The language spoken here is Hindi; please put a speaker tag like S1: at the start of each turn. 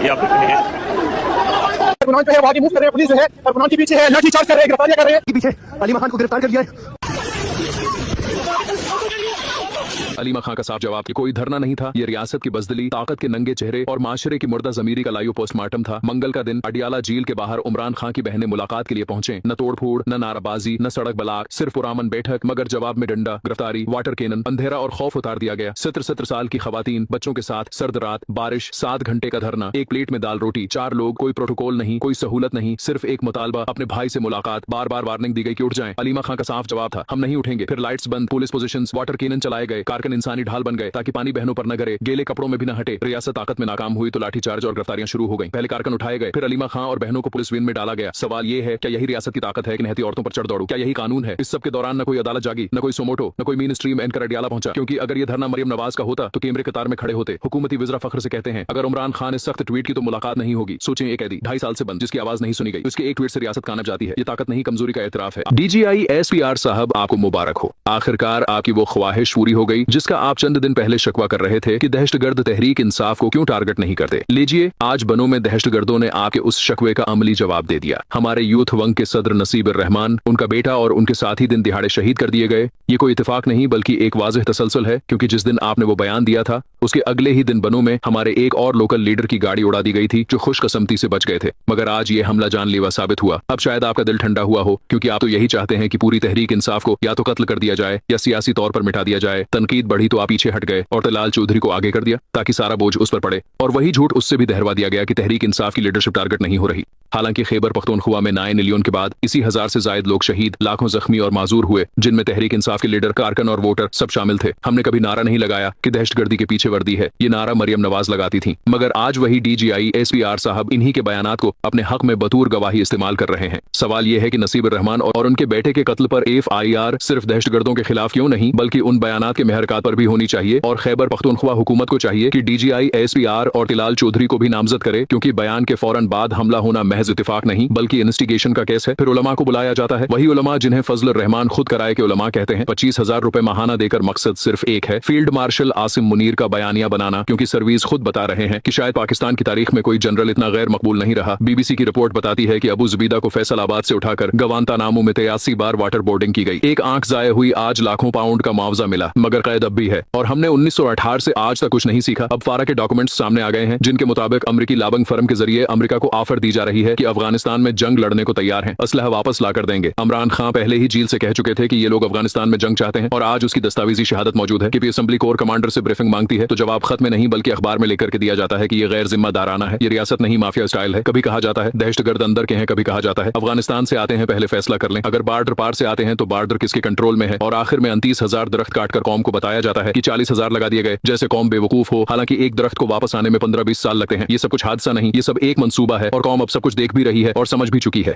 S1: ये आप देख रहे हैं।
S2: गुनाह जो है आगे मूव कर रहे हैं, पुलिस जो है और गुनाह के पीछे है, लाठीचार्ज कर रहे हैं, गिरफ्तारियां कर रहे हैं। पीछे अलीमा खान को गिरफ्तार कर लिया है।
S3: अलीमा खां का साफ जवाब कि कोई धरना नहीं था, ये रियासत की बज़दिली, ताकत के नंगे चेहरे और माशरे की मुर्दा ज़मीरी का लाइव पोस्टमार्टम था। मंगल का दिन अडियाला जेल के बाहर उमरान खां की बहनें मुलाकात के लिए पहुंचे। न तोड़फोड़, न नाराबाजी, न सड़क बलाक, सिर्फ पुरामन बैठक, मगर जवाब में डंडा, गिरफ्तारी, वाटर कैनन, अंधेरा और खौफ उतार दिया गया। 17 साल की खवातीन बच्चों के साथ, सर्द रात, बारिश, 7 घंटे का धरना, एक प्लेट में दाल रोटी, 4 लोग, कोई प्रोटोकॉल नहीं, कोई सहूलत नहीं, सिर्फ एक मुतालबा, अपने भाई से मुलाकात। बार बार वार्निंग दी गई कि उठ जाएं। अलीमा खां का साफ जवाब था, हम नहीं उठेंगे। फिर लाइट्स बंद, पुलिस पोजीशंस, वाटर कैनन चलाए गए, कारकन इंसानी ढाल बन गए ताकि पानी बहनों पर न गिरे, गीले कपड़ों में भी न हटे। रियासत ताकत में नाकाम हुई तो लाठीचार्ज और गिरफ्तारियां शुरू हो गई। पहले कारकन उठाए गए, फिर अलीमा खां और बहनों को पुलिस विन में डाला गया। सवाल ये है, क्या यही रियासत की ताकत है कि नहती औरतों पर चढ़ दौड़ू? क्या यही कानून है? इस सब के दौरान न कोई अदालत जागी, न कोई सोमोटो, न कोई मेन स्ट्रीम एंकर अडियाला पहुंचा, क्योंकि अगर ये धरना मरियम नवाज का होता तो कैमरे कतार में खड़े होते। हुकूमती विज़रा फख्र से कहते हैं, अगर उमरान खान ने सख्त ट्वीट की तो मुलाकात नहीं होगी। सोचें, एक कैदी 2.5 साल से बंद, जिसकी आवाज नहीं सुनी गई, उसके एक ट्वीट से रियासत कामयाब जाती है। ये ताकत नहीं, कमजोरी का एतराफ है। DGI SPR साहब, आपको मुबारक हो। आखिरकार आपकी वो ख्वाहिश पूरी हो गई जिसका आप चंद दिन पहले शिकवा कर रहे थे कि दहशतगर्द तहरीक इंसाफ को क्यों टारगेट नहीं करते। लीजिए, आज बनों में दहशतगर्दों ने आपके उस शिकवे का अमली जवाब दे दिया। हमारे यूथ वंग के सदर नसीब रहमान, उनका बेटा और उनके साथी दिन दिहाड़े शहीद कर दिए गए। ये कोई इत्तेफाक नहीं बल्कि एक वाज़ेह तसलसल है, क्योंकि जिस दिन आपने वो बयान दिया था उसके अगले ही दिन बनों में हमारे एक और लोकल लीडर की गाड़ी उड़ा दी गई थी जो खुशकस्मती से बच गए थे। मगर आज ये हमला जानलेवा साबित हुआ। अब शायद आपका दिल ठंडा हुआ हो, क्योंकि आप तो यही चाहते हैं कि पूरी तहरीक इंसाफ को या तो कत्ल कर दिया जाए या सियासी तौर पर मिटा दिया जाए। तनकीद बढ़ी तो आप पीछे हट गए और तलाल चौधरी को आगे कर दिया ताकि सारा बोझ उस पर पड़े, और वही झूठ उससे भी दहरवा दिया गया कि तहरीक इंसाफ की लीडरशिप टारगेट नहीं हो रही। हालांकि खैबर पख्तूनख्वा में 9 मिलियन के बाद इसी 1000 से जायद लोग शहीद, लाखों जख्मी और माजूर हुए, जिनमें तहरीक इंसाफ के लीडर, कारकन और वोटर सब शामिल थे। हमने कभी नारा नहीं लगाया कि दहशतगर्दी के पीछे वर्दी है, ये नारा मरियम नवाज लगाती थी। मगर आज वही DGI SPR साहब इन्हीं के बयानात को अपने हक में बतूर गवाही इस्तेमाल कर रहे हैं। सवाल यह है कि नसीब रहमान और उनके बेटे के कत्ल पर FIR सिर्फ दहशतगर्दों के खिलाफ क्यों नहीं बल्कि उन बयानात के महरकात पर भी होनी चाहिए, और खैबर पख्तूनख्वा हुकूमत को चाहिए कि DGI SPR और तलाल चौधरी को भी नामजद करे, क्योंकि बयान के फौरन बाद हमला होना महज इत्तेफाक नहीं बल्कि इन्वेस्टिगेशन का केस है। फिर उलमा को बुलाया जाता है, वही उलमा जिन्हें फजल रहमान खुद कराए के उलमा कहते हैं। 25,000 रुपए माहाना देकर मकसद सिर्फ एक है, फील्ड मार्शल आसिम मुनीर का बयानिया बनाना, क्योंकि सर्विस खुद बता रहे हैं कि शायद पाकिस्तान की तारीख में कोई जनरल इतना गैर मकबूल नहीं रहा। BBC की रिपोर्ट बताती है कि अबू जुबीदा को फैसलाबाद से उठाकर गवांतानामो में 83 बार वाटर बोर्डिंग की गई। एक आंख जाया हुई, आज लाखों पाउंड का मुआवजा मिला, मगर कैद अब भी है। और हमने 1968 से आज तक कुछ नहीं सीखा। अब फारा के डॉक्यूमेंट्स सामने आ गए हैं, जिनके मुताबिक अमेरिकी लाबंग फर्म के जरिए अमेरिका को ऑफर दी जा रही है कि अफगानिस्तान में जंग लड़ने को तैयार हैं, असलहा वापस ला कर देंगे। इमरान खान पहले ही जेल से कह चुके थे कि ये लोग अफगानिस्तान में जंग चाहते हैं, और आज उसकी दस्तावेजी शहादत मौजूद है कि असेंबली कोर कमांडर से ब्रीफिंग मांगती है तो जवाब खत में नहीं बल्कि अखबार में लेकर के दिया जाता है कि ये गैर जिम्मेदाराना है, ये रियासत नहीं माफिया स्टाइल है। कभी कहा जाता है दहशतगर्द अंदर के हैं, कभी कहा जाता है अफगानिस्तान से आते हैं, पहले फैसला कर लें। अगर बॉर्डर पार से आते हैं तो बॉर्डर किसके कंट्रोल में है, और आखिर में 29,000 दरख्त काटकर कौम को बताया जाता है कि 40,000 लगा दिए गए, जैसे कौम बेवकूफ हो। हालांकि एक दरख्त को वापस आने में 15-20 साल लगते हैं। ये सब कुछ हादसा नहीं, ये सब एक मंसूबा है, और कौम अब सब कुछ देख भी रही है और समझ भी चुकी है।